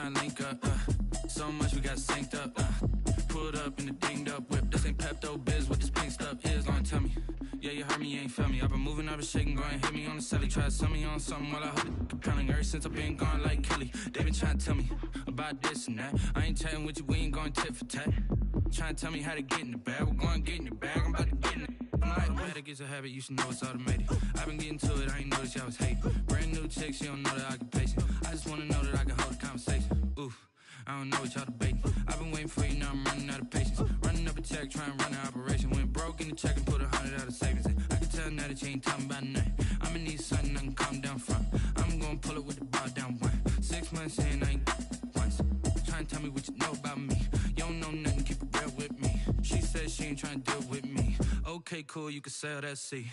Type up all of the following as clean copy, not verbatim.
trying to link up. So much we got synced up. Pulled up in the dinged up whip. This ain't Pepto Biz, what this pink stuff is. Don't tell me. Yeah, you heard me, you ain't felt me. I've been moving, I've been shaking, go and hit me on the celly. Try to sell me on something while I hold it compelling. Ever since I've been gone like Kelly, they been trying to tell me about this and that. I ain't chatting with you, we ain't going tit for tat. Trying to tell me how to get in the bag. We're going to get in the bag, I'm about to get in it. I'm like, automatic is a habit, you should know it's automated. I've been getting to it, I ain't noticed y'all was hating. Brand new chick, she don't know that I can pace it. I just wanna know that I can hold a conversation. Oof, I don't know what y'all debating. I've been waiting for you, now I'm running out of patience. Running up a check, trying to run an operation. Went broke in the check and put 100 out of savings in. I can tell now that you ain't talking about nothing. I'ma need something I can calm down from. I'm gonna pull it with the bar down one. 6 months in, I ain't once. Trying to tell me what you know about me. You don't know nothing, keep it real with me. She said she ain't trying to deal with me. Okay, cool, you can sell that C.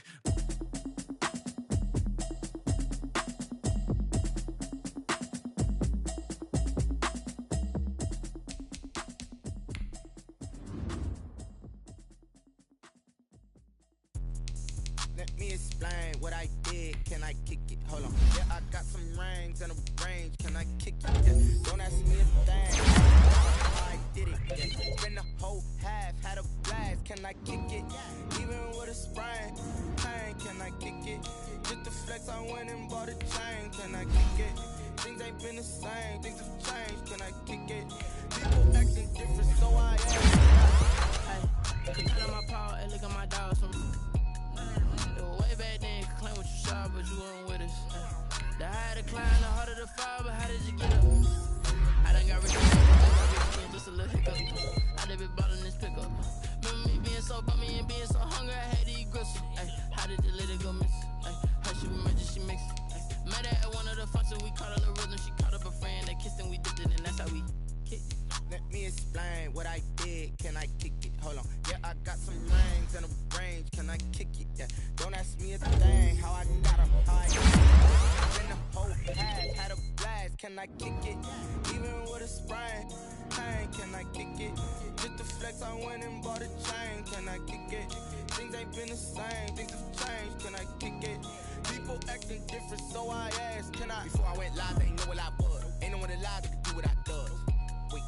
Let me explain what I did. Can I kick it? Hold on. Yeah, I got some rings and a range. Can I kick it? Yeah. Don't ask me a thing. I did it. Yeah. Spend the whole half, had a blast. Can I kick it? Even with a sprain. Pain, can I kick it? Just the flex, I went and bought a chain. Can I kick it? Things ain't been the same. Things have changed. Can I kick it? People acting different, so I am. Hey, look at my power, hey, look at my dogs. Way back then, you could claim what you saw, but you weren't with us. The higher the climb, the harder the fall, but how did you get up? I done got rich, just a little hiccup. I done been ballin' this pickup. Remember me being so bummy and being so hungry, I had to eat gristle. Ay, how did the lady go miss? Ay, her she emergency mix. Met her at one of the functions, we caught a little rhythm. She caught up a friend, they kissed and we dipped it, and that's how we kicked. Let me explain what I did. Can I kick it? Hold on. Yeah, I got some rings and a range. Can I kick it? Yeah. Don't ask me a thing. How I got them, how I get it. Been the whole half, had a blast. Can I kick it? Even with a sprain. Pain, can I kick it? Just the flex, I went and bought a chain. Can I kick it? Things ain't been the same. Things have changed. Can I kick it? People acting different, so I asked. Can I? Before I went live, they ain't know what I was. Ain't no one alive that could do what I does. Wait.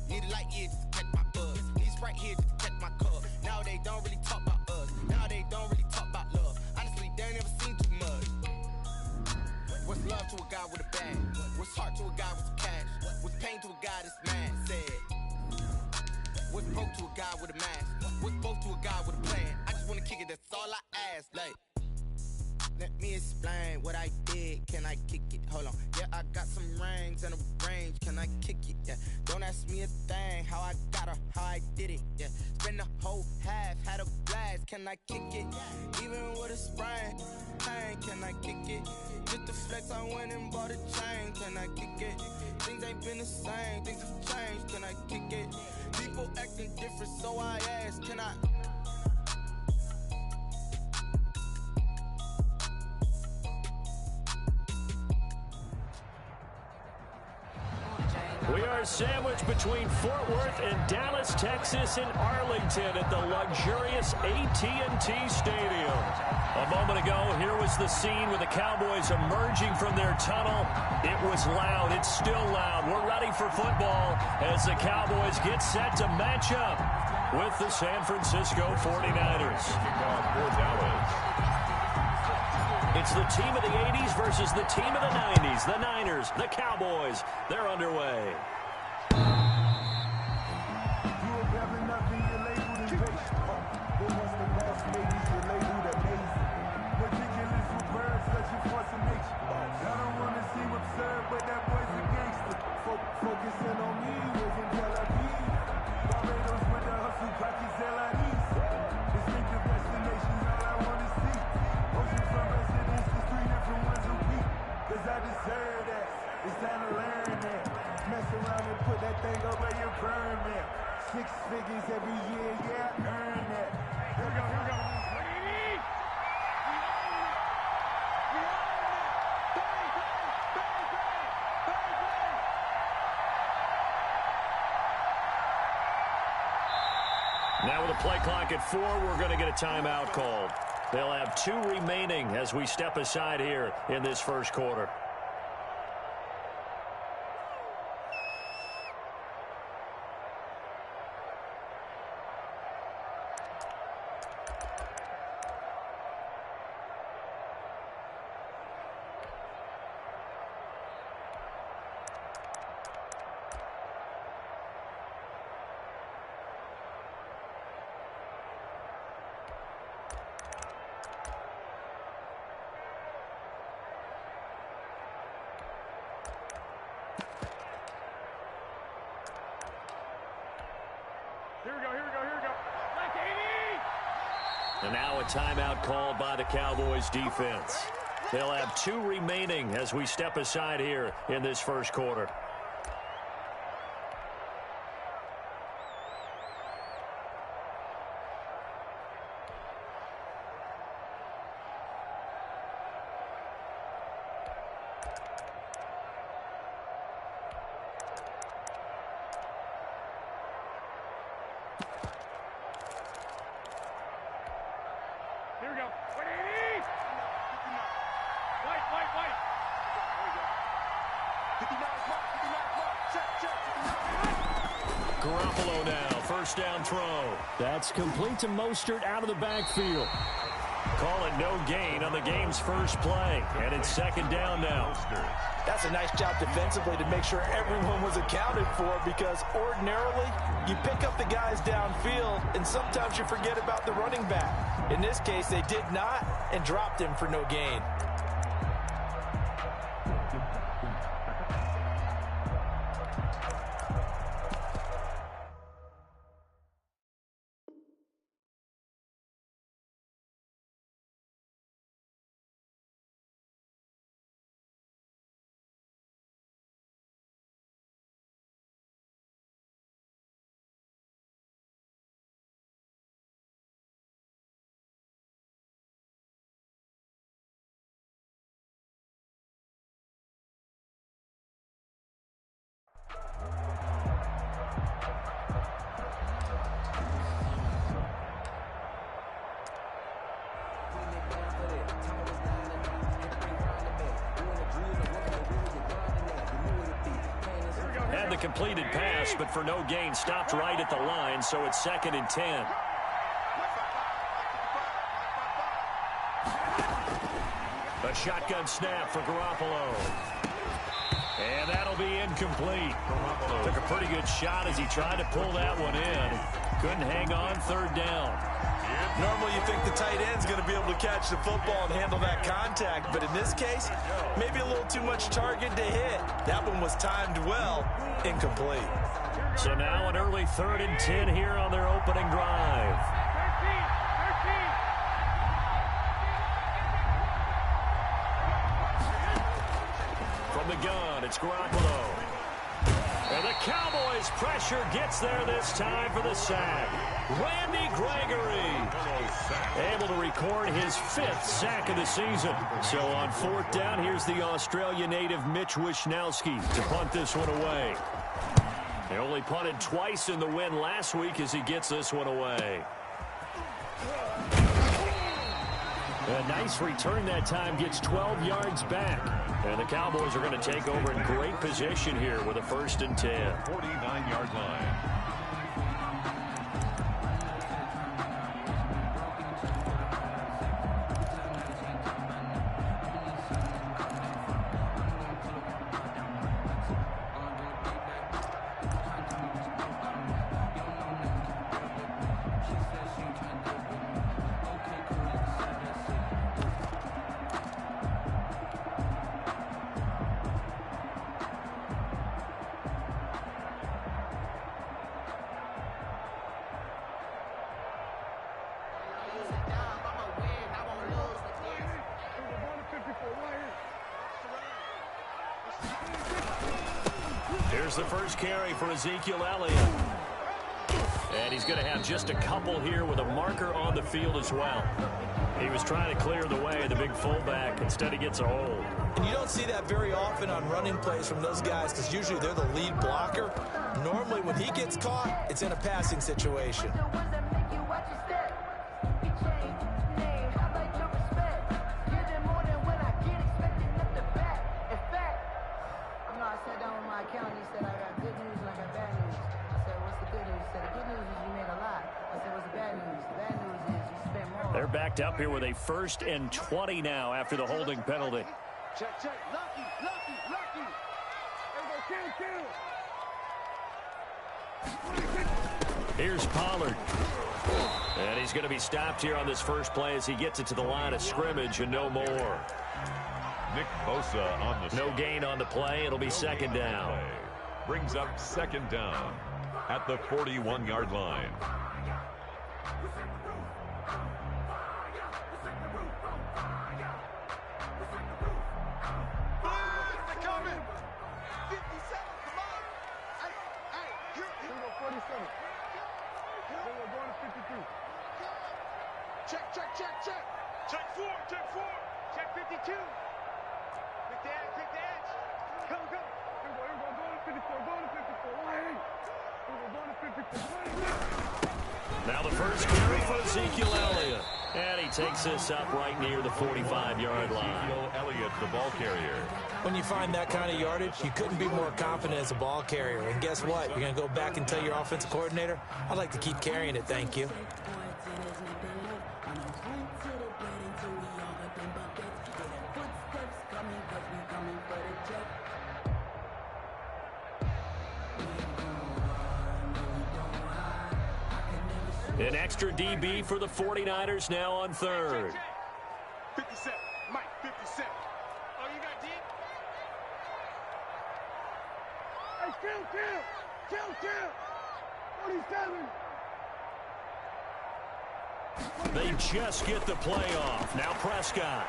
Need a light here just to catch my buzz. Need Sprite here just to catch my cup. Now they don't really talk about us. Now they don't really talk about love. Honestly, they ain't never seen too much. What's love to a guy with a bag? What's heart to a guy with some cash? What's pain to a guy that's mad? Said. What's broke to a guy with a mask? What's both to a guy with a plan? I just wanna kick it, that's all I ask. Like, let me explain what I did. Can I kick it? Hold on. Yeah, I got some rings and a range. Can I kick it? Yeah. Don't ask me a thing. How I got her, how I did it. Yeah. Spend the whole half, had a blast. Can I kick it? Even with a sprain. Pain, can I kick it? Just the flex, I went and bought a chain. Can I kick it? Things ain't been the same. Things have changed. Can I kick it? People acting different, so I asked. Can I? We are sandwiched between Fort Worth and Dallas, Texas, and Arlington at the luxurious AT&T Stadium. A moment ago, here was the scene with the Cowboys emerging from their tunnel. It was loud. It's still loud. We're ready for football as the Cowboys get set to match up with the San Francisco 49ers. It's the team of the 80s versus the team of the 90s. The Niners, the Cowboys, they're underway. Six figures every year, yeah, earn that. Here we go, here we go. What do you need? Now with a play clock at 4, we're going to get a timeout called. They'll have 2 remaining as we step aside here in this first quarter. And now a timeout called by the Cowboys defense. They'll have 2 remaining as we step aside here in this first quarter. Here we go. Wait. Wait. There we go. 59 mark. Check. Garoppolo now, first down throw. That's complete to Mostert out of the backfield. Call it no gain on the game's first play, and it's second down now. That's a nice job defensively to make sure everyone was accounted for, because ordinarily you pick up the guys downfield and sometimes you forget about the running back. In this case, they did not and dropped him for no gain. Had the completed pass, but for no gain, stopped right at the line, so it's 2nd and 10. A shotgun snap for Garoppolo. And that'll be incomplete. Took a pretty good shot as he tried to pull that one in. Couldn't hang on, 3rd down. Normally you think the tight end's going to be able to catch the football and handle that contact, but in this case, maybe a little too much target to hit. That one was timed well, incomplete. So now an early 3rd and 10 here on their opening drive. 13. From the gun, it's Garoppolo. And the Cowboys' pressure gets there this time for the sack. Randy Gregory able to record his 5th sack of the season. So on 4th down, here's the Australia native Mitch Wishnowsky to punt this one away. They only punted twice in the win last week as he gets this one away. A nice return that time, gets 12 yards back. And the Cowboys are going to take over in great position here with a 1st and 10. 49-yard line. Here's the first carry for Ezekiel Elliott. And he's going to have just a couple here with a marker on the field as well. He was trying to clear the way of the big fullback. Instead, he gets a hold. And you don't see that very often on running plays from those guys, because usually they're the lead blocker. Normally, when he gets caught, it's in a passing situation. They're backed up here with a 1st and 20 now after the holding penalty. Check. Lucky. Here's Pollard. And he's going to be stopped here on this first play as he gets it to the line of scrimmage and no more. Nick Bosa on the No gain on the play. It'll be 2nd down. Brings up 2nd down at the 41-yard line. check. Check 4. Check 52. Pick the edge. Go. Here we go. Go to 54. Go to 54. Now the first carry for Ezekiel Elliott. And he takes this up right near the 45-yard line. Ezekiel Elliott, the ball carrier. When you find that kind of yardage, you couldn't be more confident as a ball carrier. And guess what? You're going to go back and tell your offensive coordinator, I'd like to keep carrying it, thank you. An extra DB for the 49ers now on third. 57. Mike, 57. Oh, you got deep? Hey, kill. 47. They just get the play off. Now Prescott.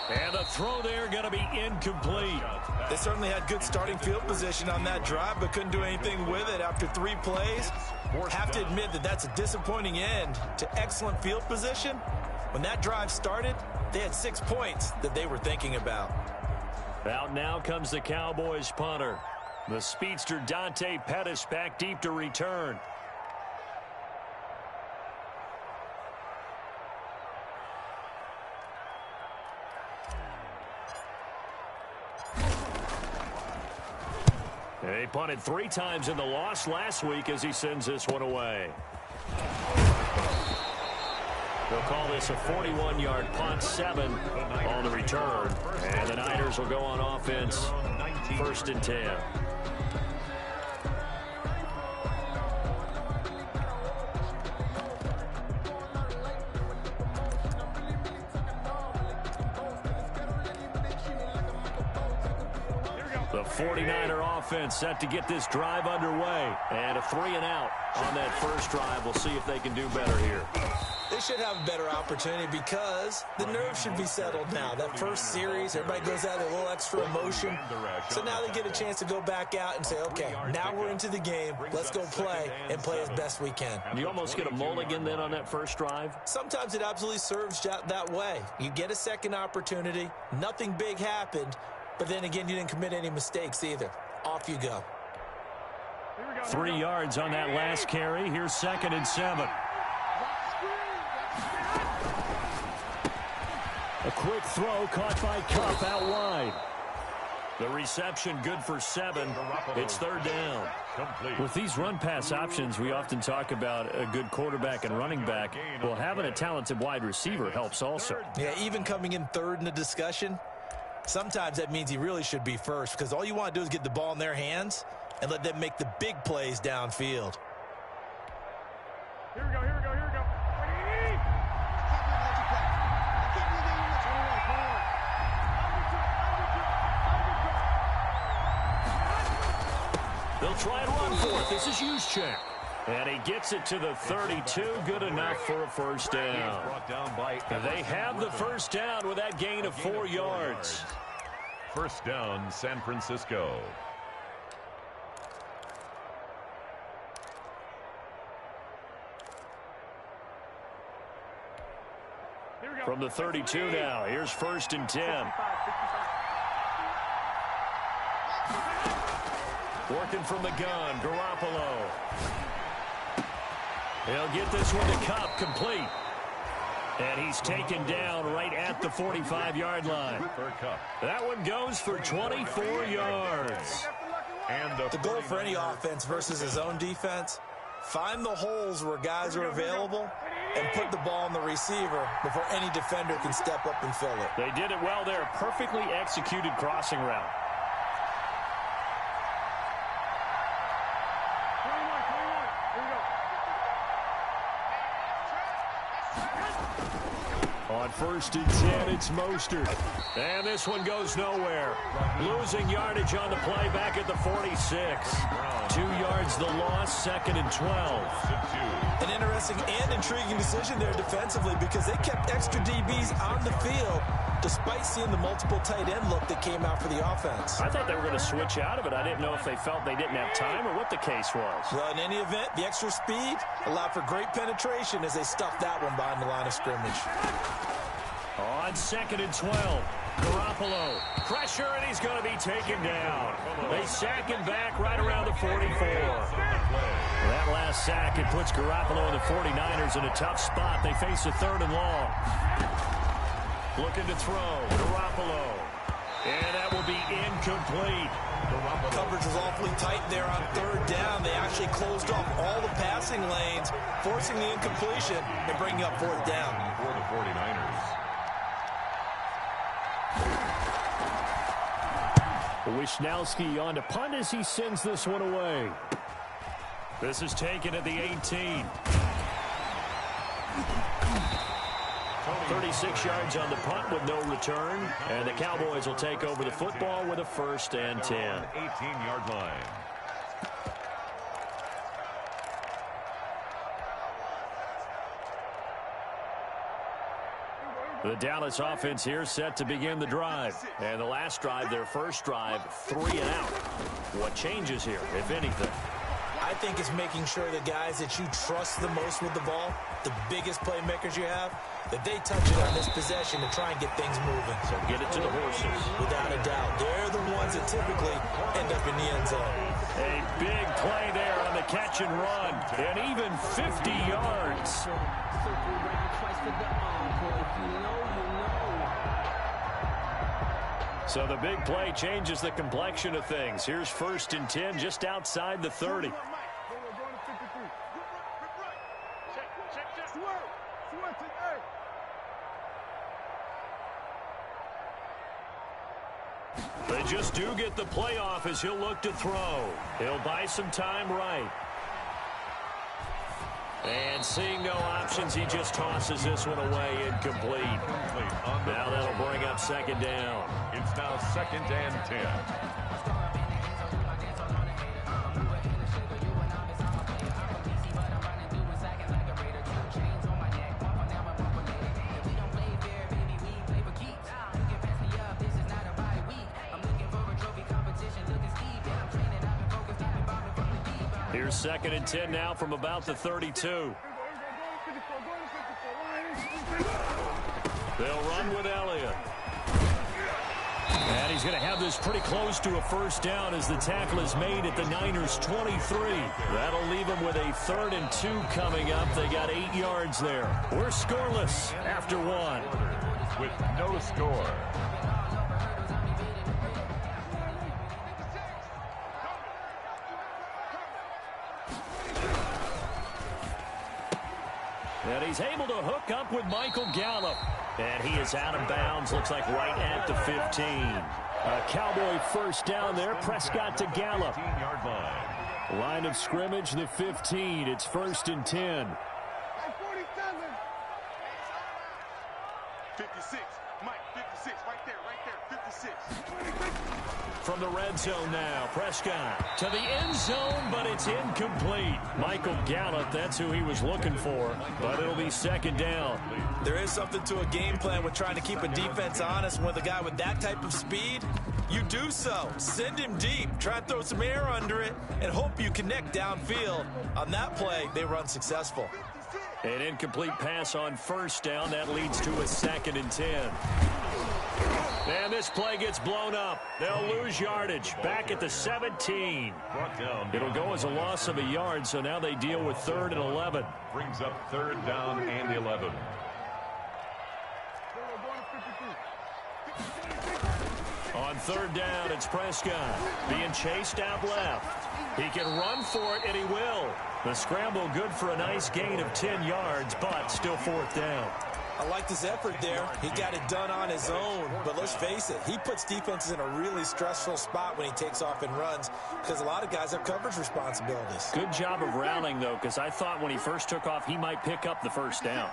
And the throw there going to be incomplete. They certainly had good starting field position on that drive, but couldn't do anything with it after 3 plays. Have to admit that that's a disappointing end to excellent field position. When that drive started, they had 6 points that they were thinking about. Out now comes the Cowboys punter. The speedster Dante Pettis back deep to return. He punted 3 times in the loss last week as he sends this one away. They'll call this a 41-yard punt, 7 on the return. And the Niners will go on offense, 1st and 10. The 49er offense set to get this drive underway. And a 3 and out on that first drive. We'll see if they can do better here. They should have a better opportunity because the nerves should be settled now. That first series, everybody goes out with a little extra emotion. So now they get a chance to go back out and say, okay, now we're into the game. Let's go play and play as best we can. Do you almost get a mulligan then on that first drive? Sometimes it absolutely serves that way. You get a second opportunity. Nothing big happened. But then again, you didn't commit any mistakes either. Off you go. 3 yards on that last carry. Here's 2nd and 7. A quick throw caught by Kupp out wide. The reception good for 7. It's 3rd down. With these run-pass options, we often talk about a good quarterback and running back. Well, having a talented wide receiver helps also. Yeah, even coming in 3rd in the discussion, sometimes that means he really should be first because all you want to do is get the ball in their hands and let them make the big plays downfield. Here we go. They'll try and run for it. This is Juszczyk. And he gets it to the 32. Good enough for a first down. They have the first down with that gain of 4 yards. First down, San Francisco. From the 32 now, here's 1st and 10. Working from the gun, Garoppolo. He'll get this one to Kupp, complete. And he's taken down right at the 45-yard line. That one goes for 24 yards. And the goal for any offense versus his own defense, find the holes where guys are available and put the ball on the receiver before any defender can step up and fill it. They did it well there. Perfectly executed crossing route. On 1st and 10, it's Mostert. And this one goes nowhere. Losing yardage on the play back at the 46. 2 yards the loss, 2nd and 12. An interesting and intriguing decision there defensively because they kept extra DBs on the field despite seeing the multiple tight end look that came out for the offense. I thought they were going to switch out of it. I didn't know if they felt they didn't have time or what the case was. Well, in any event, the extra speed allowed for great penetration as they stuffed that one behind the line of scrimmage. On 2nd and 12, Garoppolo, pressure, and he's going to be taken down. They sack him back right around the 44. That last sack, it puts Garoppolo and the 49ers in a tough spot. They face a 3rd and long. Looking to throw, Garoppolo. And that will be incomplete. Coverage was awfully tight there on 3rd down. They actually closed off all the passing lanes, forcing the incompletion and bringing up 4th down. For the 49ers. Wisnowski on to punt as he sends this one away. This is taken at the 18. 36 yards on the punt with no return. And the Cowboys will take over the football with a 1st and 10. 18-yard line. The Dallas offense here set to begin the drive. And the last drive, their first drive, 3 and out. What changes here, if anything? I think it's making sure the guys that you trust the most with the ball, the biggest playmakers you have, that they touch it on this possession to try and get things moving. So get it to the horses. Without a doubt. They're the ones that typically end up in the end zone. A big play there on the catch and run. And even 50 yards. So the big play changes the complexion of things. Here's 1st and 10 just outside the 30. They just do get the playoff as he'll look to throw. He'll buy some time right. And seeing no options, he just tosses this one away incomplete. Now that'll bring up 2nd down. It's now 2nd and 10. Here's 2nd and 10 now from about the 32. They'll run with Elliott. And he's going to have this pretty close to a 1st down as the tackle is made at the Niners' 23. That'll leave them with a 3rd and 2 coming up. They got 8 yards there. We're scoreless after 1. With no score. And he's able to hook up with Michael Gallup. And he is out of bounds, looks like right at the 15. A Cowboy 1st down there. Prescott to Gallup. 15-yard line. Line of scrimmage, the 15. It's 1st and 10. 56. Mike, 56. Right there, 56. From the red zone now, Prescott to the end zone, but it's incomplete. Michael Gallup, that's who he was looking for, but it'll be 2nd down. There is something to a game plan with trying to keep a defense honest. With a guy with that type of speed, you do so. Send him deep, try and throw some air under it, and hope you connect downfield. On that play, they run successful. An incomplete pass on 1st down. That leads to a 2nd and 10. And this play gets blown up. They'll lose yardage. Back at the 17. Brought down. It'll go as a loss of a yard, so now they deal with 3rd and 11. Brings up 3rd down and 11. On 3rd down, it's Prescott being chased out left. He can run for it, and he will. The scramble good for a nice gain of 10 yards, but still 4th down. I liked his effort there. He got it done on his own. But let's face it, he puts defenses in a really stressful spot when he takes off and runs because a lot of guys have coverage responsibilities. Good job of rallying, though, because I thought when he first took off, he might pick up the 1st down.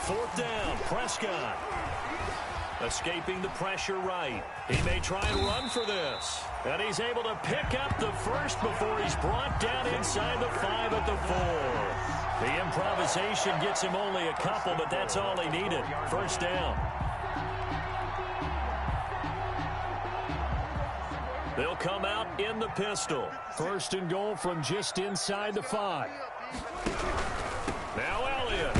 4th down, Prescott. Escaping the pressure right. He may try and run for this. And he's able to pick up the 1st before he's brought down inside the 5 at the 4. The improvisation gets him only a couple, but that's all he needed. First down. They'll come out in the pistol. First and goal from just inside the 5. Now Elliott.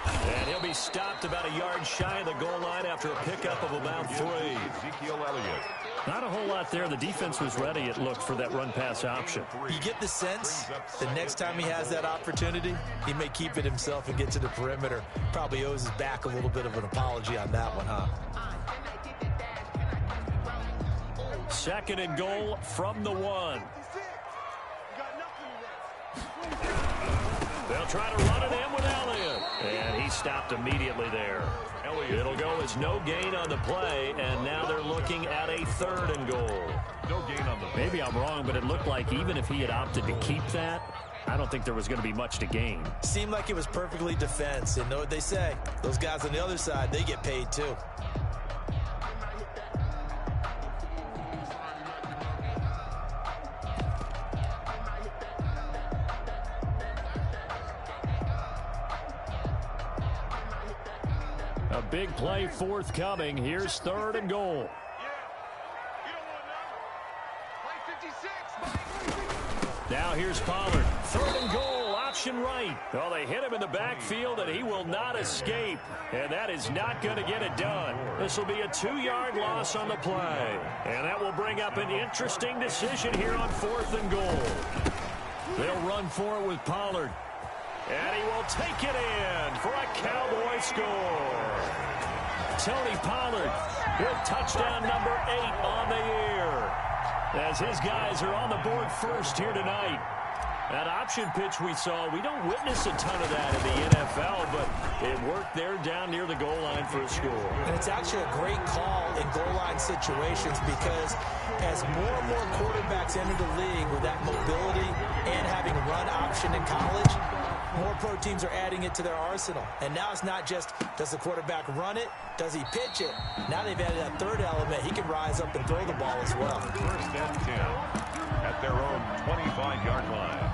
And he'll be stopped about a yard shy of the goal line after a pickup of about 3. Ezekiel Elliott. Not a whole lot there. The defense was ready, it looked, for that run-pass option. You get the sense the next time he has that opportunity, he may keep it himself and get to the perimeter. Probably owes his back a little bit of an apology on that one, huh? Second and goal from the 1. They'll try to run it in with Elliott. And he stopped immediately there. It'll go as no gain on the play, and now they're looking at a 3rd and goal. No gain on the play. Maybe I'm wrong, but it looked like even if he had opted to keep that, I don't think there was going to be much to gain. Seemed like it was perfectly defense. And know what they say? Those guys on the other side, they get paid too. A big play forthcoming. Here's 3rd and goal. Now here's Pollard. 3rd and goal, option right. Well, they hit him in the backfield, and he will not escape. And that is not going to get it done. This will be a 2-yard loss on the play. And that will bring up an interesting decision here on 4th and goal. They'll run for it with Pollard. And he will take it in for a Cowboy score. Tony Pollard with touchdown number 8 on the year, as his guys are on the board first here tonight. That option pitch we saw, we don't witness a ton of that in the NFL, but it worked there down near the goal line for a score. And it's actually a great call in goal line situations because as more and more quarterbacks enter the league with that mobility and having run option in college, more pro teams are adding it to their arsenal. And now it's not just, does the quarterback run it? Does he pitch it? Now they've added that 3rd element. He can rise up and throw the ball as well. First and 10 at their own 25-yard line.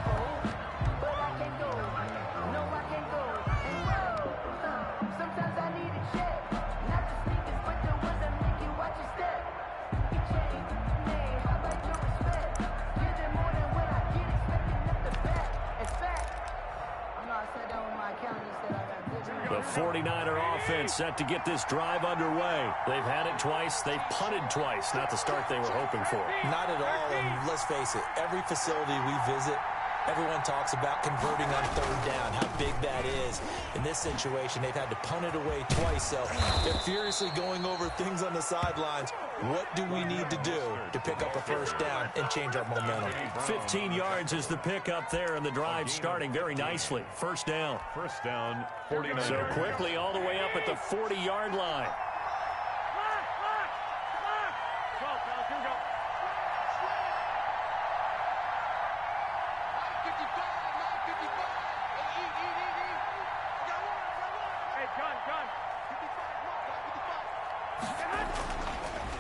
The 49er offense set to get this drive underway. They've had it twice. They've punted twice. Not the start they were hoping for. Not at all, and let's face it, every facility we visit, everyone talks about converting on 3rd down, how big that is. In this situation, they've had to punt it away twice, so they're furiously going over things on the sidelines. What do we need to do to pick up a 1st down and change our momentum? 15 yards is the pickup there, and the drive starting very nicely. First down. First down, 49. So quickly all the way up at the 40-yard line.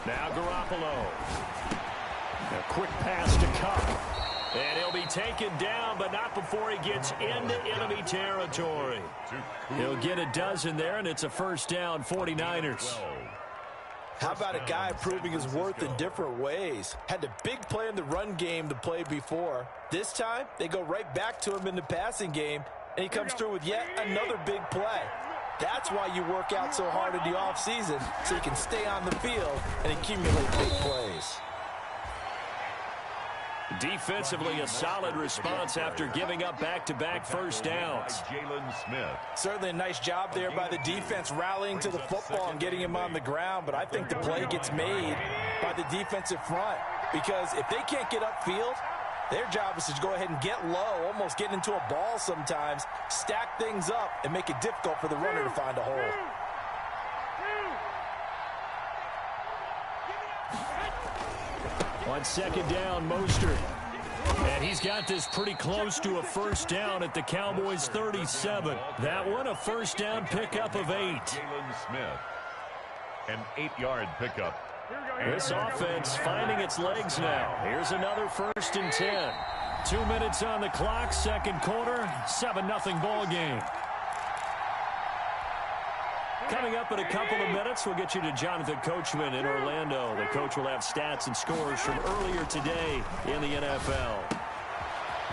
Now Garoppolo. A quick pass to Cup. And he'll be taken down, but not before he gets into enemy territory. He'll get a dozen there, and it's a first down, 49ers. How about a guy proving his worth in different ways? Had a big play in the run game the play before. This time, they go right back to him in the passing game, and he comes through with yet another big play. That's why you work out so hard in the offseason, so you can stay on the field and accumulate big plays. Defensively, a solid response after giving up back-to-back first downs. Jalen Smith. Certainly a nice job there by the defense rallying to the football and getting him on the ground, but I think the play gets made by the defensive front because if they can't get upfield, their job is to go ahead and get low, almost get into a ball sometimes, stack things up, and make it difficult for the runner to find a hole. On second down, Mostert. And he's got this pretty close to a first down at the Cowboys' 37. That one, a first down pickup of 8. Jalen Smith. An 8-yard pickup. This offense finding its legs now. Here's another first and 10. 2 minutes on the clock, second quarter, 7-0 ball game. Coming up in a couple of minutes, we'll get you to Jonathan Coachman in Orlando. The coach will have stats and scores from earlier today in the NFL.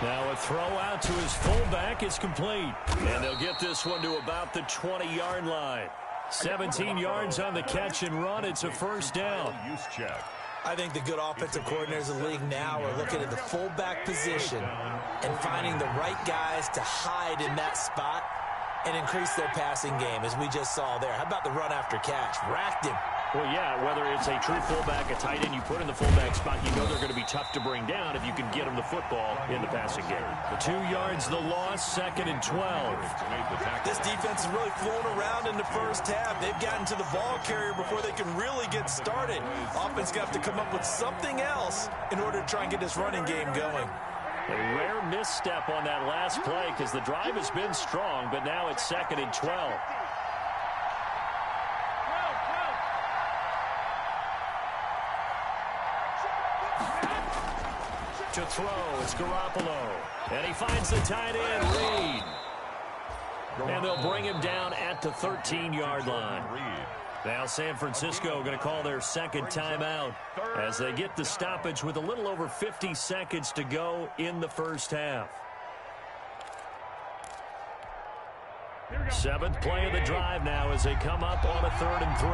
Now a throw out to his fullback is complete. And they'll get this one to about the 20-yard line. 17 yards on the catch and run. It's a first down. I think the good offensive coordinators in the league now are looking at the fullback position and finding the right guys to hide in that spot and increase their passing game, as we just saw there. How about the run after catch? Racked him. Well, yeah, whether it's a true fullback, a tight end you put in the fullback spot, you know they're going to be tough to bring down if you can get them the football in the passing game. The 2 yards, the loss, 2nd and 12. This defense is really flown around in the first half. They've gotten to the ball carrier before they can really get started. Offense got to come up with something else in order to try and get this running game going. A rare misstep on that last play because the drive has been strong, but now it's 2nd and 12. To throw, it's Garoppolo. And he finds the tight end, Reed. And they'll bring him down at the 13-yard line. Now San Francisco going to call their second timeout as they get the stoppage with a little over 50 seconds to go in the first half. 7th play of the drive now as they come up on a 3rd and 3.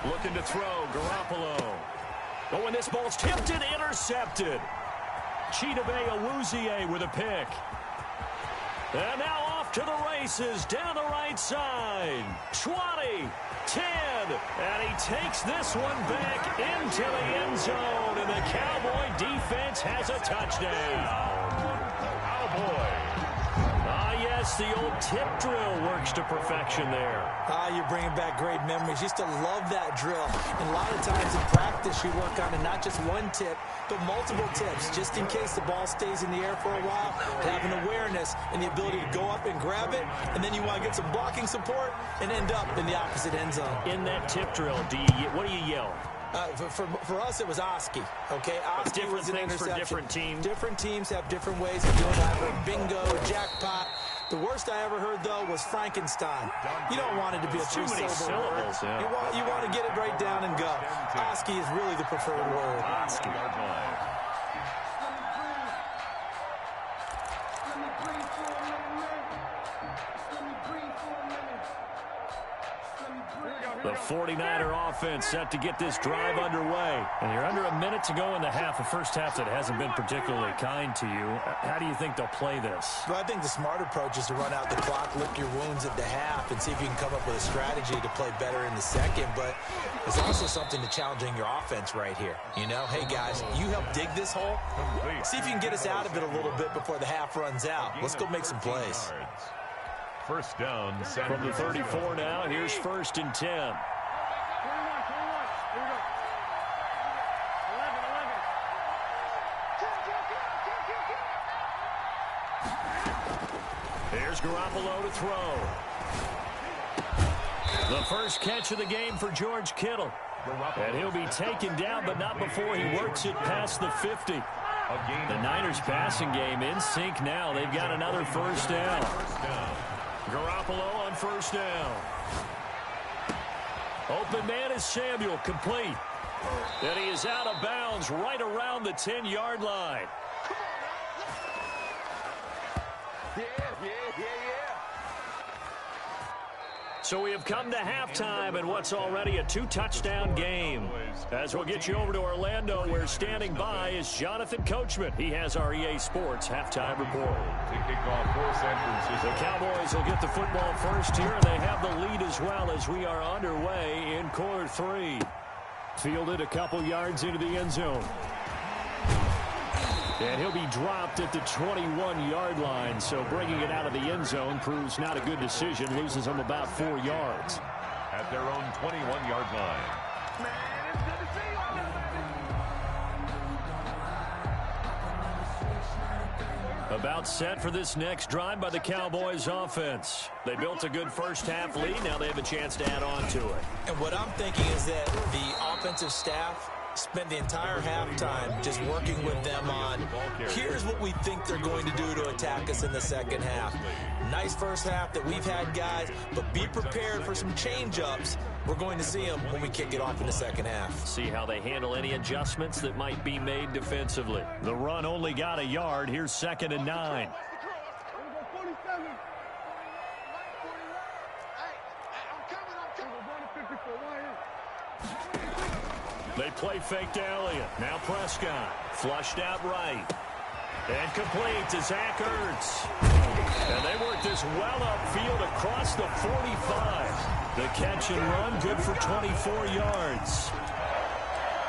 Looking to throw, Garoppolo. Oh, and this ball's tipped and intercepted. Chidobe Awuzie with a pick. And now off to the races, down the right side. 20, 10, and he takes this one back into the end zone, and the Cowboy defense has a touchdown. Cowboy. Yes, the old tip drill works to perfection there. You're bringing back great memories. Used to love that drill. And a lot of times in practice, you work on it, not just one tip, but multiple tips, just in case the ball stays in the air for a while. Having awareness and the ability to go up and grab it, and then you want to get some blocking support and end up in the opposite end zone. In that tip drill, what do you yell? For us, it was Oski. Okay, Oski was an interception. For different teams. Different teams have different ways of doing that. Bingo, jackpot. The worst I ever heard, though, was Frankenstein. You don't want it to be a three-syllable word. Yeah. You want to get it right down and go. Oski is really the preferred word. Oski. The 49er offense set to get this drive underway. And you're under a minute to go in the half. A first half that hasn't been particularly kind to you. How do you think they'll play this? Well, I think the smart approach is to run out the clock, lick your wounds at the half, and see if you can come up with a strategy to play better in the second. But there's also something to challenging your offense right here. You know, hey, guys, you help dig this hole. See if you can get us out of it a little bit before the half runs out. Let's go make some plays. First down, from the 34 now, here's 1st and 10. 21. Here we go. 11. Here's Garoppolo to throw. The first catch of the game for George Kittle. And he'll be taken down, but not before he works it past the 50. The Niners passing game in sync now. They've got another first down. Garoppolo on first down. Open man is Samuel, complete. And he is out of bounds right around the 10-yard line. So we have come to halftime in what's already a 2-touchdown game. As we'll get you over to Orlando, where standing by is Jonathan Coachman. He has our EA Sports halftime report. The Cowboys will get the football first here, and they have the lead as well as we are underway in quarter 3. Fielded a couple yards into the end zone. And he'll be dropped at the 21-yard line, so bringing it out of the end zone proves not a good decision, loses him about 4 yards. At their own 21-yard line. Man, it's good to see you all, baby. About set for this next drive by the Cowboys offense. They built a good first-half lead. Now they have a chance to add on to it. And what I'm thinking is that the offensive staff spent the entire halftime just working with them on, here's what we think they're going to do to attack us in the second half. Nice first half that we've had, guys, but be prepared for some change-ups. We're going to see them when we kick it off in the second half. See how they handle any adjustments that might be made defensively. The run only got a yard. Here's 2nd and 9. They play fake to Elliott. Now Prescott. Flushed out right. And complete to Zach Ertz. And they work this well upfield across the 45. The catch and run good for 24 yards.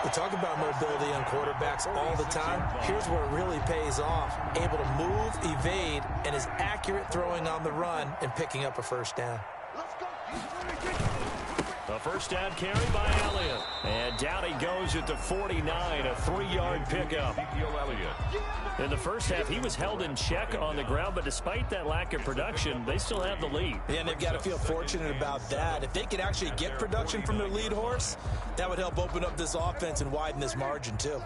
We talk about mobility on quarterbacks all the time. Here's where it really pays off. Able to move, evade, and is accurate throwing on the run and picking up a first down. A first down carry by Elliott. And down he goes at the 49, a 3-yard pickup. In the first half, he was held in check on the ground, but despite that lack of production, they still have the lead. Yeah, and they've got to feel fortunate about that. If they could actually get production from their lead horse, that would help open up this offense and widen this margin, too.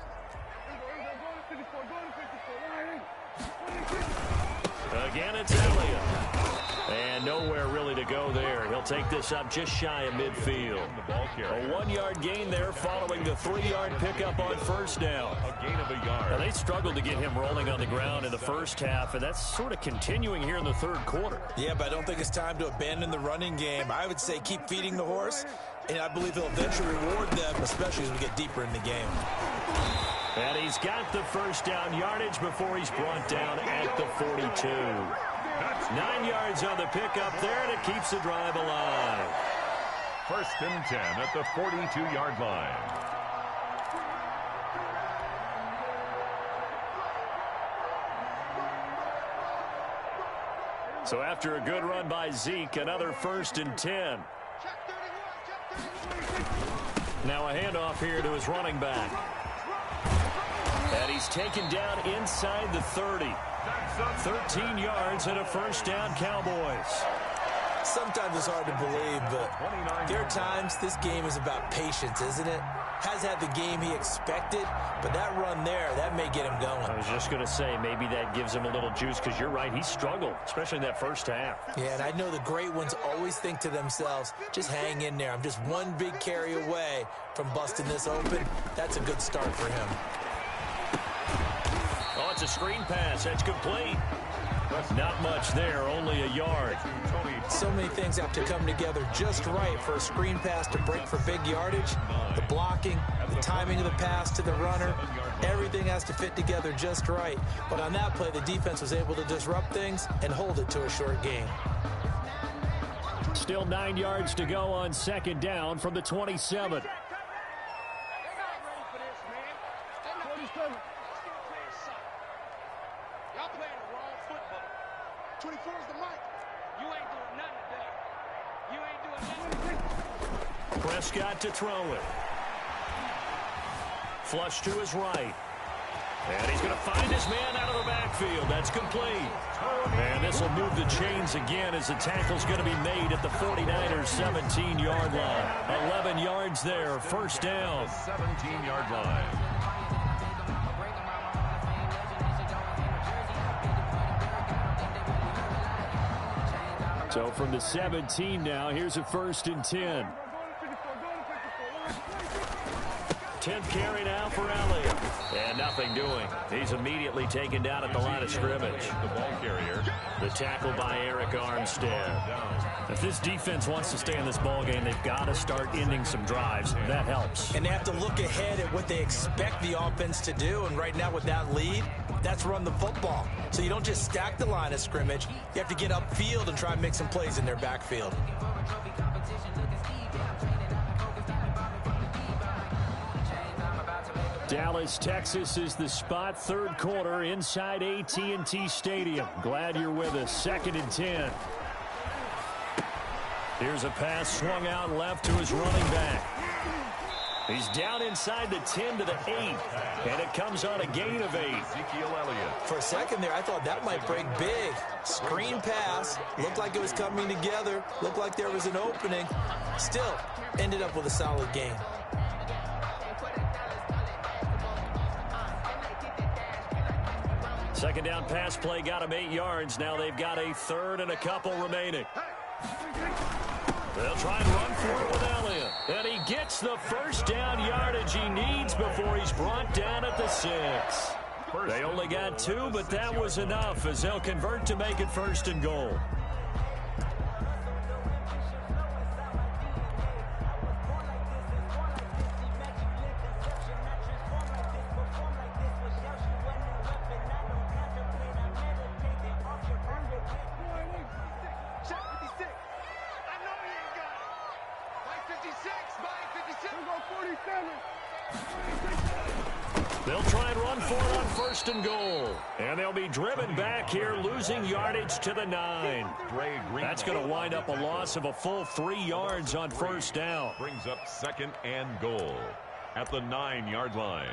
Again, it's Elliott. And nowhere really to go there. He'll take this up just shy of midfield. A 1-yard gain there following the 3-yard pickup on first down. A gain of a yard. Now, they struggled to get him rolling on the ground in the first half, and that's sort of continuing here in the third quarter. Yeah, but I don't think it's time to abandon the running game. I would say keep feeding the horse, and I believe he'll eventually reward them, especially as we get deeper in the game. And he's got the first down yardage before he's brought down at the 42. 9 yards on the pickup there, and it keeps the drive alive. 1st and 10 at the 42-yard line. So after a good run by Zeke, another 1st and 10. Now a handoff here to his running back. And he's taken down inside the 30. 13 yards and a first down, Cowboys. Sometimes it's hard to believe, but there are times this game is about patience, isn't it? Has had the game he expected, but that run there, that may get him going. I was just going to say, maybe that gives him a little juice, because you're right, he struggled, especially in that first half. Yeah, and I know the great ones always think to themselves, just hang in there. I'm just one big carry away from busting this open. That's a good start for him. Oh, it's a screen pass. That's complete. Not much there, only a yard. So many things have to come together just right for a screen pass to break for big yardage. The blocking, the timing of the pass to the runner, everything has to fit together just right. But on that play, the defense was able to disrupt things and hold it to a short gain. Still 9 yards to go on 2nd down from the 27. Prescott to throw it. Flush to his right. And he's going to find his man out of the backfield. That's complete. And this will move the chains again as the tackle's going to be made at the 49ers' 17-yard line. 11 yards there, first down. 17-yard line. So from the 17 now, here's a 1st and 10. 10th carry now for Elliott. And nothing doing. He's immediately taken down at the line of scrimmage. The ball carrier. The tackle by Eric Armstead. If this defense wants to stay in this ball game, they've got to start ending some drives. That helps. And they have to look ahead at what they expect the offense to do. And right now with that lead, that's run the football. So you don't just stack the line of scrimmage. You have to get upfield and try and make some plays in their backfield. Dallas, Texas is the spot. Third quarter inside AT&T Stadium. Glad you're with us. 2nd and 10. Here's a pass swung out left to his running back. He's down inside the 10 to the 8, and it comes on a gain of 8. Ezekiel Elliott. For a second there, I thought that might break big. Screen pass. Looked like it was coming together. Looked like there was an opening. Still, ended up with a solid gain. Second down pass play got him 8 yards. Now they've got a third and a couple remaining. They'll try and run for it with Elliott. And he gets the first down yardage he needs before he's brought down at the 6. They only got 2, but that was enough as they'll convert to make it 1st and goal. They'll try and run for it on 1st and goal. And they'll be driven back here, losing yardage to the 9. That's going to wind up a loss of a full 3 yards on 1st down. Brings up 2nd and goal at the 9-yard line.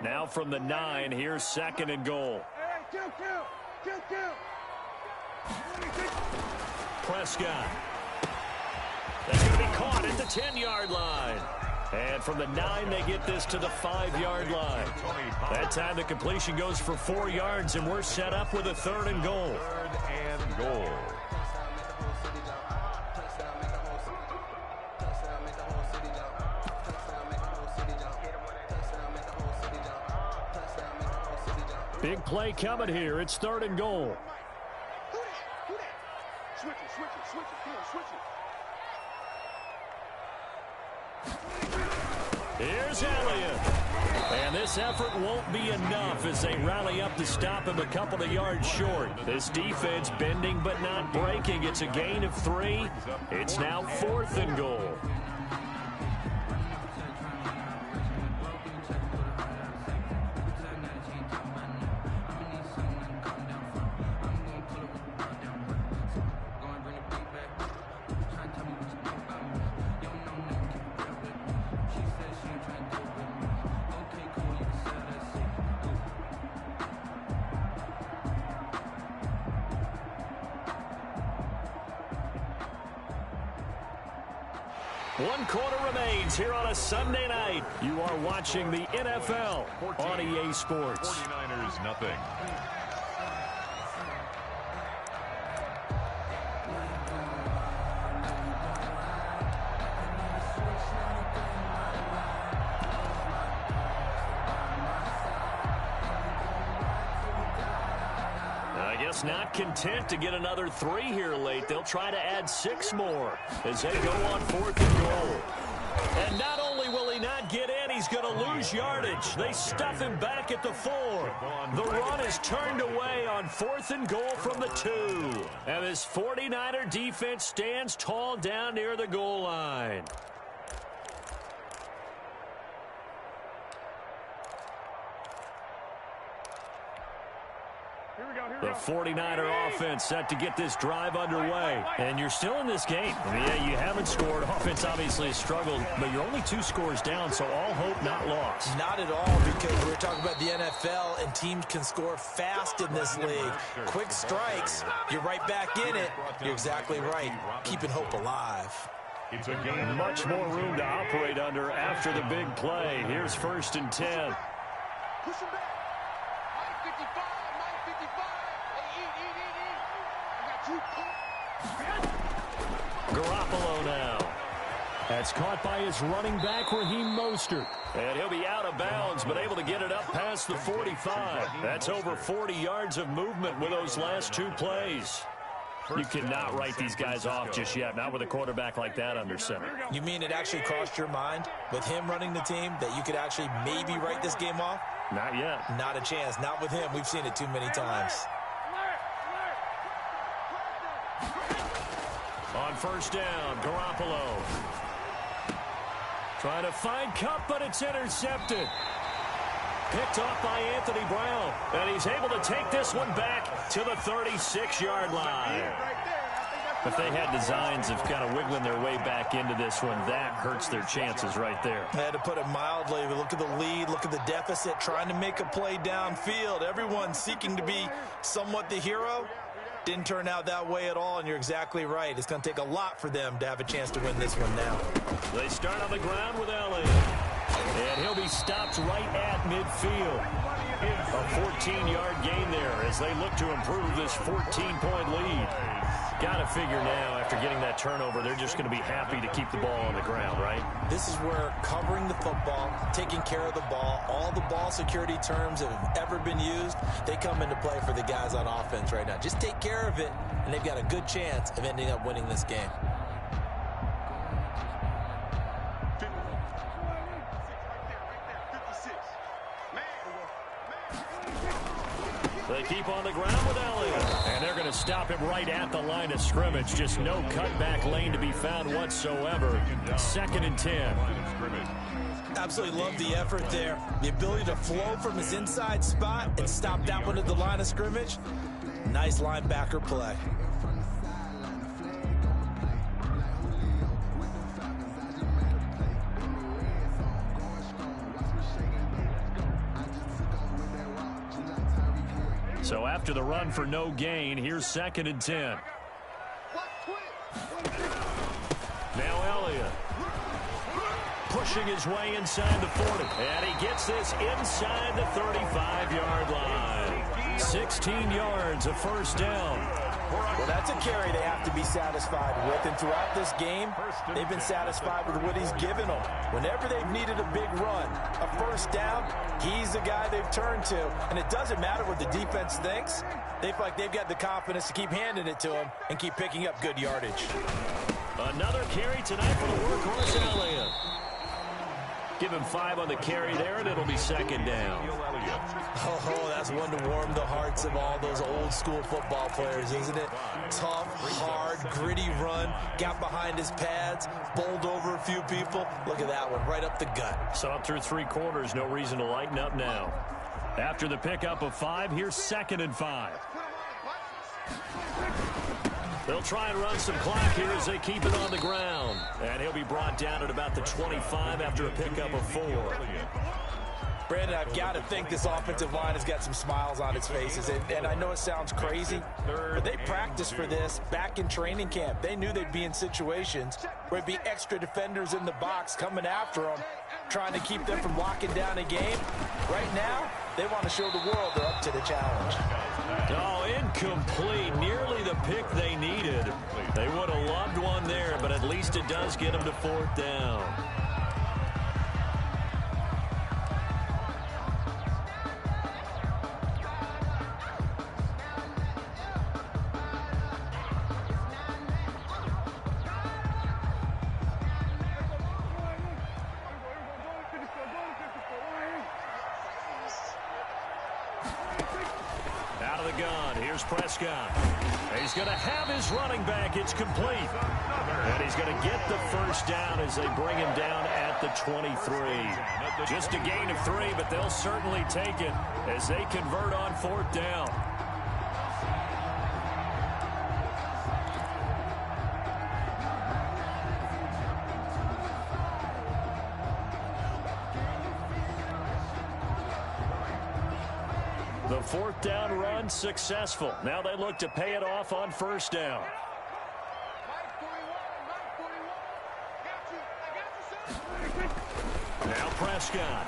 Now from the 9, here's 2nd and goal. Prescott. That's going to be caught at the 10-yard line. And from the 9, they get this to the 5-yard line. That time the completion goes for 4 yards, and we're set up with a 3rd and goal. 3rd and goal. Big play coming here. It's 3rd and goal. Switch it. Come on, switch it. Here's Elliott. And this effort won't be enough as they rally up to stop him a couple of yards short. This defense bending but not breaking. It's a gain of 3. It's now 4th and goal. One quarter remains here on a Sunday night. You are watching the NFL on EA Sports. 49ers nothing. Not content to get another 3 here late. They'll try to add 6 more as they go on 4th and goal. And not only will he not get in, he's going to lose yardage. They stuff him back at the 4. The run is turned away on 4th and goal from the 2. And this 49er defense stands tall down near the goal line. The 49er offense set to get this drive underway. And you're still in this game. Yeah, you haven't scored. Offense obviously has struggled, but you're only 2 scores down, so all hope not lost. Not at all, because we're talking about the NFL, and teams can score fast in this league. Quick strikes, you're right back in it. You're exactly right. Keeping hope alive. It's a game. Much more room to operate under after the big play. Here's 1st and 10. Push him back. 55. Garoppolo now. That's caught by his running back, Raheem Mostert. And he'll be out of bounds, but able to get it up past the 45. That's over 40 yards of movement with those last 2 plays. You cannot write these guys off just yet, not with a quarterback like that under center. You mean it actually crossed your mind with him running the team that you could actually maybe write this game off? Not yet. Not a chance. Not with him. We've seen it too many times. On 1st down, Garoppolo. Trying to find Cup, but it's intercepted. Picked off by Anthony Brown. And he's able to take this one back to the 36-yard line. If they had designs of kind of wiggling their way back into this one, that hurts their chances right there. I had to put it mildly. Look at the lead, look at the deficit, trying to make a play downfield. Everyone seeking to be somewhat the hero. Didn't turn out that way at all, and you're exactly right. It's going to take a lot for them to have a chance to win this one now. They start on the ground with Elliott. And he'll be stopped right at midfield. A 14-yard gain there as they look to improve this 14-point lead. Got to figure now, after getting that turnover, they're just going to be happy to keep the ball on the ground, right? This is where covering the football, taking care of the ball, all the ball security terms that have ever been used, they come into play for the guys on offense right now. Just take care of it, and they've got a good chance of ending up winning this game. They keep on the ground with Elliott. And they're going to stop him right at the line of scrimmage. Just no cutback lane to be found whatsoever. 2nd and 10. Absolutely love the effort there. The ability to flow from his inside spot and stop that one at the line of scrimmage. Nice linebacker play. So after the run for no gain, here's 2nd and 10. Now Elliott pushing his way inside the 40. And he gets this inside the 35-yard line. 16 yards, a first down. Well, that's a carry they have to be satisfied with. And throughout this game, they've been satisfied with what he's given them. Whenever they've needed a big run, a first down, he's the guy they've turned to. And it doesn't matter what the defense thinks. They feel like they've got the confidence to keep handing it to him and keep picking up good yardage. Another carry tonight for the workhorse Elliott. Give him 5 on the carry there, and it'll be 2nd down. Oh, that's one to warm the hearts of all those old-school football players, isn't it? Tough, hard, gritty run, got behind his pads, bowled over a few people. Look at that one, right up the gut. Saw it through 3 quarters, no reason to lighten up now. After the pickup of 5, here's 2nd and 5. They'll try and run some clock here as they keep it on the ground. And he'll be brought down at about the 25 after a pickup of 4. Brandon, I've got to think this offensive line has got some smiles on its faces. And I know it sounds crazy, but they practiced for this back in training camp. They knew they'd be in situations where there'd be extra defenders in the box coming after them, trying to keep them from locking down a game. Right now, they want to show the world they're up to the challenge. Oh, incomplete. Nearly the pick they needed. They would have loved one there, but at least it does get them to 4th down. Out of the gun, here's Prescott. He's going to have his running back. It's complete. And he's going to get the first down as they bring him down at the 23. Just a gain of 3, but they'll certainly take it as they convert on 4th down. The 4th down run successful. Now they look to pay it off on 1st down. Now Prescott.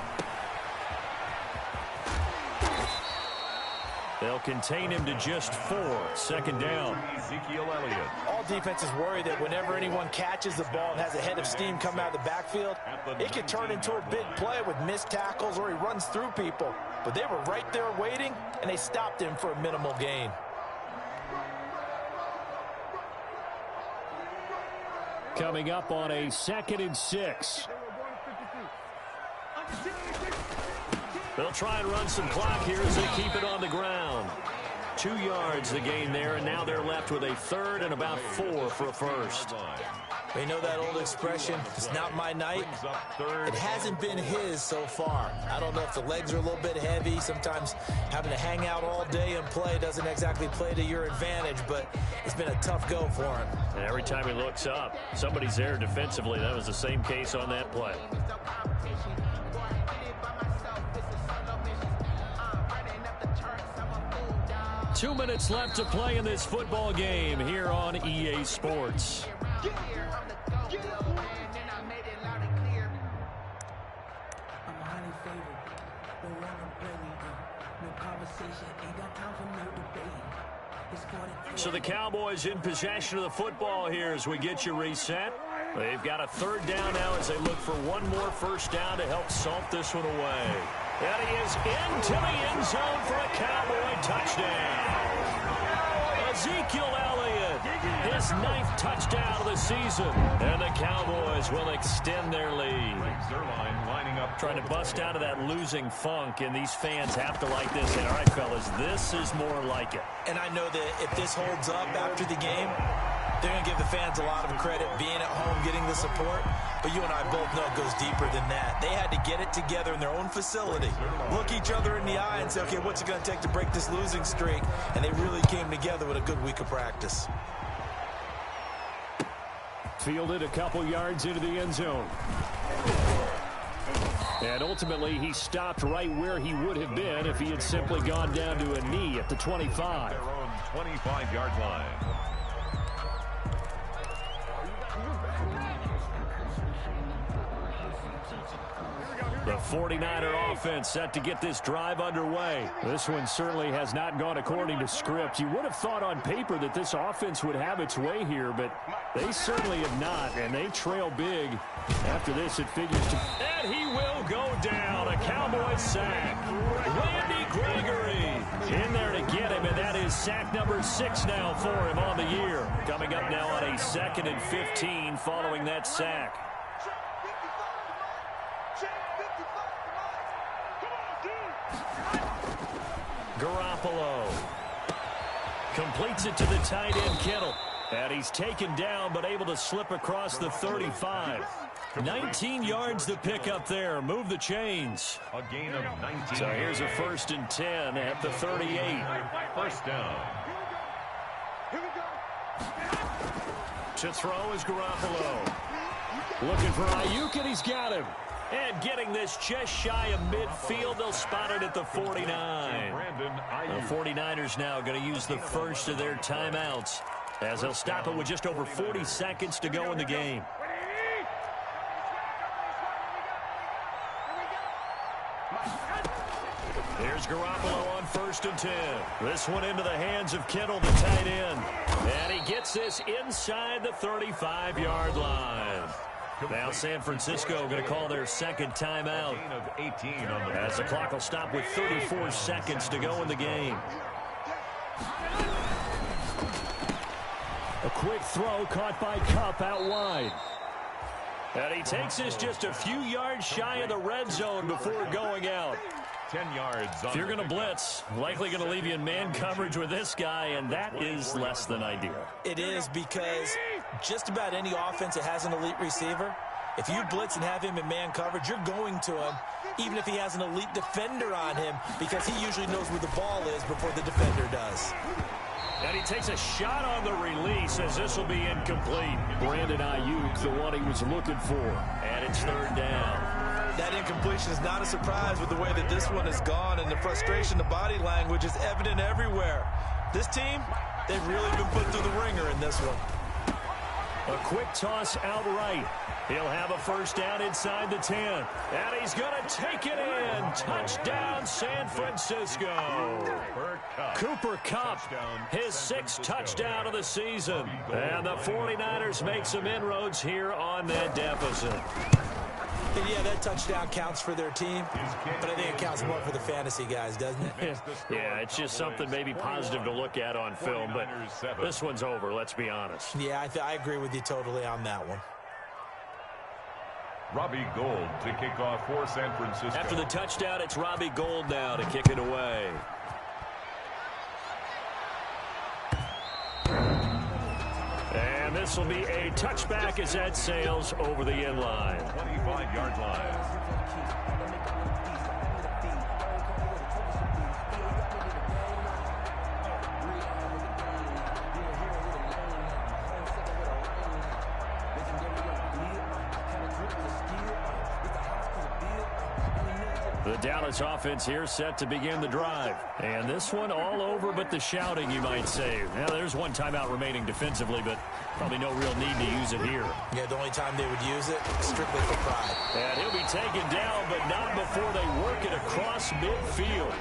They'll contain him to just 4. 2nd down. All defenses worry that whenever anyone catches the ball and has a head of steam come out of the backfield, it could turn into a big play with missed tackles or he runs through people. But they were right there waiting, and they stopped him for a minimal gain. Coming up on a 2nd and 6. They'll try and run some clock here as they keep it on the ground. 2 yards the gain there, and now they're left with a 3rd and about 4 for a first. We know that old expression, it's not my night. It hasn't been his so far. I don't know if the legs are a little bit heavy. Sometimes having to hang out all day and play doesn't exactly play to your advantage, but it's been a tough go for him. And every time he looks up, somebody's there defensively. That was the same case on that play. Two minutes left to play in this football game here on EA Sports. So the Cowboys in possession of the football here as we get you reset. They've got a 3rd down now as they look for one more first down to help salt this one away. And he is into the end zone for a Cowboy touchdown. Ezekiel Elliott, his 9th touchdown of the season. And the Cowboys will extend their lead. Trying to bust out of that losing funk, and these fans have to like this. And all right, fellas, this is more like it. And I know that if this holds up after the game, they're going to give the fans a lot of credit being at home, getting the support. But you and I both know it goes deeper than that. They had to get it together in their own facility, look each other in the eye and say, okay, what's it going to take to break this losing streak? And they really came together with a good week of practice. Fielded a couple yards into the end zone. And ultimately, he stopped right where he would have been if he had simply gone down to a knee at the 25. Their own 25-yard line. The 49er offense set to get this drive underway. This one certainly has not gone according to script. You would have thought on paper that this offense would have its way here, but they certainly have not, and they trail big. After this, it figures to... And he will go down. A Cowboy sack. Randy Gregory in there to get him, and that is sack number 6 now for him on the year. Coming up now on a 2nd and 15 following that sack. Garoppolo completes it to the tight end Kittle. And he's taken down but able to slip across the 35. 19 yards to pick up there. Move the chains. A gain of 19. So here's a 1st and 10 at the 38. First down. To throw is Garoppolo. Looking for Ayuk, and he's got him. And getting this just shy of midfield, they'll spot it at the 49. The 49ers now going to use the first of their timeouts as they'll stop it with just over 40 seconds to go in the game. Here's Garoppolo on 1st and 10. This one into the hands of Kittle, the tight end. And he gets this inside the 35-yard line. Now San Francisco going to call their 2nd timeout as the clock will stop with 34 seconds to go in the game. A quick throw caught by Kupp out wide. And he takes this just a few yards shy of the red zone before going out. 10 yards. If you're going to blitz, likely going to leave you in man coverage with this guy, and that is less than ideal. It is, because just about any offense that has an elite receiver, if you blitz and have him in man coverage, you're going to him, even if he has an elite defender on him, because he usually knows where the ball is before the defender does. And he takes a shot on the release as this will be incomplete. Brandon Ayuk, the one he was looking for. And it's 3rd down. That incompletion is not a surprise with the way that this one has gone, and the frustration, the body language is evident everywhere. This team, they've really been put through the ringer in this one. A quick toss outright. He'll have a first down inside the 10. And he's going to take it in. Touchdown, San Francisco. Cooper Kupp, his 6th touchdown of the season. And the 49ers make some inroads here on that deficit. And yeah, that touchdown counts for their team, but I think it counts more for the fantasy guys, doesn't it? Yeah, it's just something maybe positive to look at on film, but this one's over, let's be honest. Yeah, I agree with you totally on that one. Robbie Gould to kick off for San Francisco. After the touchdown, it's Robbie Gould now to kick it away. And this will be a touchback as that sails over the inline. 25-yard line. The Dallas offense here set to begin the drive. And this one all over but the shouting, you might say. Now, there's one timeout remaining defensively, but probably no real need to use it here. Yeah, the only time they would use it, strictly for pride. And he'll be taken down, but not before they work it across midfield.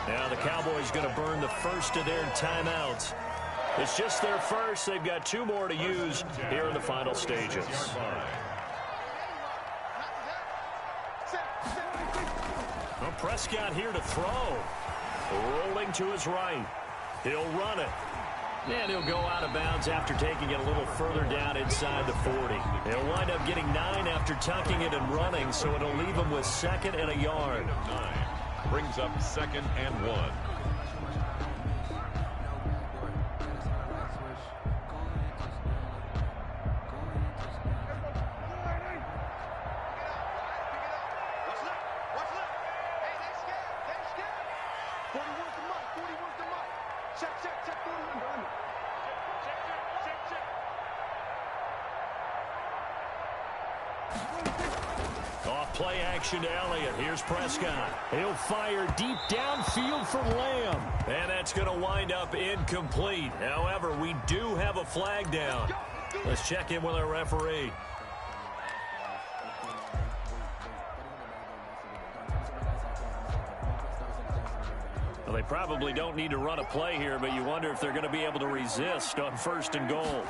Now the Cowboys going to burn the first of their timeouts. It's just their first. They've got 2 more to use here in the final stages. Well, Prescott here to throw. Rolling to his right. He'll run it. And he'll go out of bounds after taking it a little further down inside the 40. He'll wind up getting 9 after tucking it and running, so it'll leave him with 2nd and a yard. 9 brings up 2nd and 1. Off play action to Elliott. Here's Prescott. He'll fire deep downfield for Lamb. And that's going to wind up incomplete. However, we do have a flag down. Let's check in with our referee. Well, they probably don't need to run a play here, but you wonder if they're going to be able to resist on 1st and goal.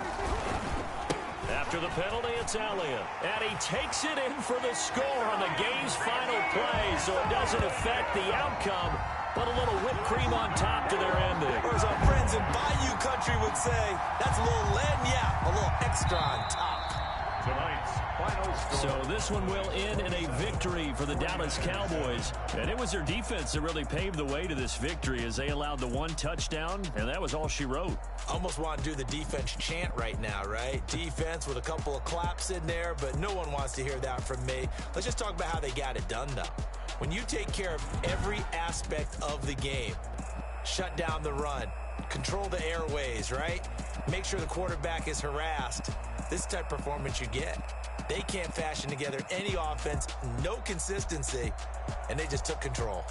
After the penalty, it's Elliott. And he takes it in for the score on the game's final play, so it doesn't affect the outcome, but a little whipped cream on top to their ending. Or as our friends in Bayou Country would say, that's a little lagniappe, a little extra on top. Tonight's final score. So this one will end in a victory for the Dallas Cowboys. And it was their defense that really paved the way to this victory as they allowed the 1 touchdown, and that was all she wrote. Almost want to do the defense chant right now, right? Defense with a couple of claps in there, but no one wants to hear that from me. Let's just talk about how they got it done, though. When you take care of every aspect of the game, shut down the run, control the airways, right? Make sure the quarterback is harassed. This type of performance you get. They can't fashion together any offense, no consistency, and they just took control.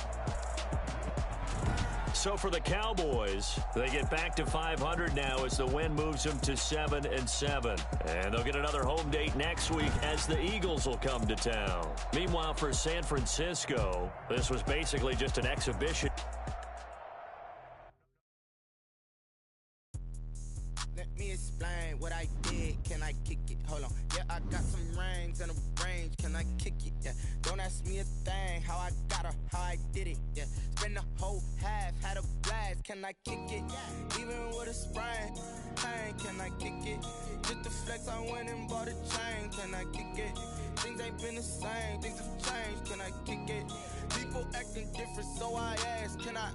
So for the Cowboys, they get back to 500 now as the win moves them to 7-7. And they'll get another home date next week as the Eagles will come to town. Meanwhile, for San Francisco, this was basically just an exhibition. Let me explain what I did. Can I kick it? Hold on. Yeah, I got some rings and a range. Can I kick it? Yeah. Don't ask me a thing. How I got her, how I did it. Yeah. Spend the whole half, had a blast. Can I kick it? Even with a sprain. Pain, can I kick it? Just the flex, I went and bought a chain. Can I kick it? Things ain't been the same. Things have changed. Can I kick it? People acting different, so I ask. Can I?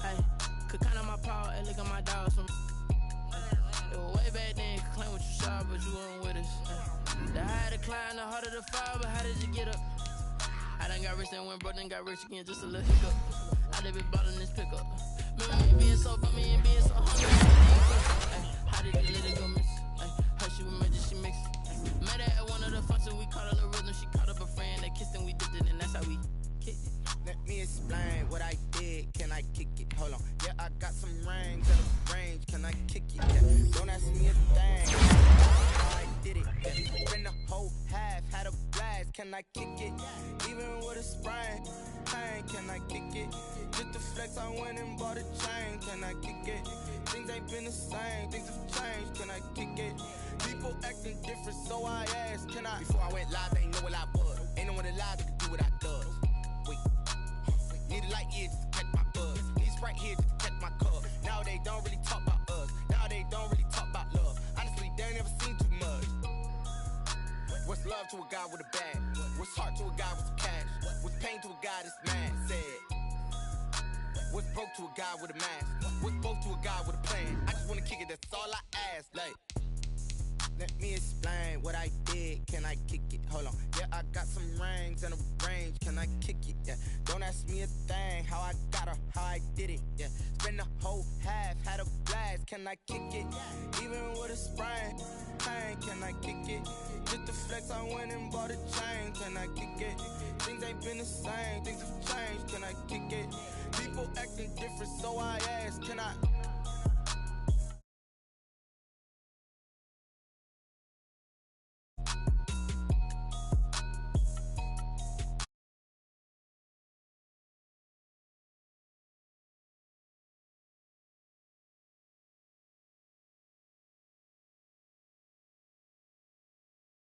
Hey, could count on my power and look at my dogs from. It was way back then, you could claim what you saw, but you weren't with us. The higher the climb, the harder the fall, but how did you get up? I done got rich and went broke, then got rich again, just a little hiccup. I done been ballin' this pickup. Remember me being so bummy and being so hungry. How did you let it go, miss? How she was made, she mixed. Met her at one of the functions, we caught a little rhythm. She caught up a friend, they kissed and we dipped it, and that's how we kicked it. Let me explain what I did. Can I kick it? Hold on. Yeah, I got some rings and a range. Can I kick it? Yeah. Don't ask me a thing. How I did it. Yeah. Spend the whole half, had a blast. Can I kick it? Even with a sprain. Pain, can I kick it? Just the flex, I went and bought a chain. Can I kick it? Things ain't been the same. Things have changed. Can I kick it? People acting different, so I asked. Can I? Before I went live, they ain't know what I was. Ain't no one alive that could do what I does. Wait. Need a light years just to catch my buzz. Need Sprite here just to catch my cup. Now they don't really talk about us. Now they don't really talk about love. Honestly, they ain't never seen too much. What's love to a guy with a bag? What's heart to a guy with some cash? What's pain to a guy that's mad? Said. What's broke to a guy with a mask? What's both to a guy with a plan? I just wanna kick it, that's all I ask. Like, Let me explain what I did. Can I kick it? Hold on. Yeah, I got some rings and a range. Can I kick it? Yeah. Don't ask me a thing. How I got her, how I did it. Yeah. Spend the whole half, had a blast. Can I kick it? Even with a sprain, pain. Can I kick it? Just the flex, I went and bought a chain. Can I kick it? Things ain't been the same. Things have changed. Can I kick it? People acting different, so I ask. Can I?